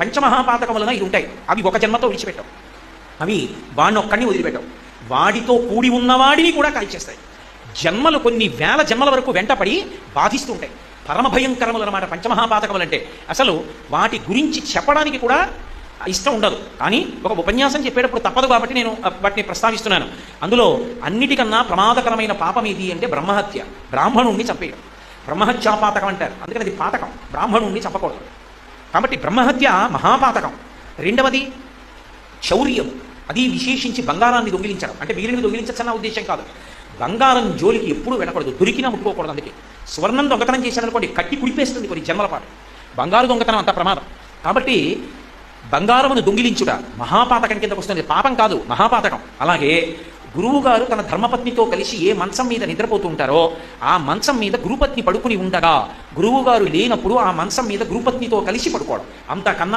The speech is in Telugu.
పంచమహాపాతకములన ఇది ఉంటాయి. అవి ఒక జన్మతో విడిచిపెట్టవు. అవి వాడిని ఒక్కడిని వదిలిపెట్టవు. వాడితో కూడి ఉన్నవాడిని కూడా కాల్చేస్తాయి. జన్మలు కొన్ని వేల జన్మల వరకు వెంటపడి బాధిస్తూ ఉంటాయి. పరమ భయంకరములు అన్నమాట పంచమహాపాతకములు అంటే. అసలు వాటి గురించి చెప్పడానికి కూడా ఇష్టం ఉండదు, కానీ ఒక ఉపన్యాసం చెప్పేటప్పుడు తప్పదు కాబట్టి నేను వాటిని ప్రస్తావిస్తున్నాను. అందులో అన్నిటికన్నా ప్రమాదకరమైన పాపం ఏది అంటే బ్రహ్మహత్య, బ్రాహ్మణుణ్ణి చంపేయడం. బ్రహ్మహత్యాపాతకం అంటారు, అందుకని అది పాతకం, బ్రాహ్మణుణ్ణి చంపకూడదు. కాబట్టి బ్రహ్మహత్య మహాపాతకం. రెండవది చౌర్యం, అది విశేషించి బంగారాన్ని దొంగిలించడం. అంటే మిగిలిన దొంగిలించచ్చన్న ఉద్దేశం కాదు, బంగారం జోలికి ఎప్పుడూ వెళ్ళకూడదు, దొరికినా ముట్టుకోకూడదు. అందుకే స్వర్ణం దొంగతనం చేశాడనుకోండి కట్టి కుడిపేస్తుంది కొన్ని జన్మల పాటు. బంగారు దొంగతనం అంత ప్రమాదం. కాబట్టి బంగారమును దొంగిలించుట మహాపాతకం కిందకు వస్తుంది, పాపం కాదు, మహాపాతకం. అలాగే గురువు గారు తన ధర్మపత్నితో కలిసి ఏ మంచం మీద నిద్రపోతూ ఉంటారో ఆ మంచం మీద గురుపత్ని పడుకుని ఉండగా గురువు గారు లేనప్పుడు ఆ మంచం మీద గురుపత్నితో కలిసి పడుకోవడం, అంతకన్నా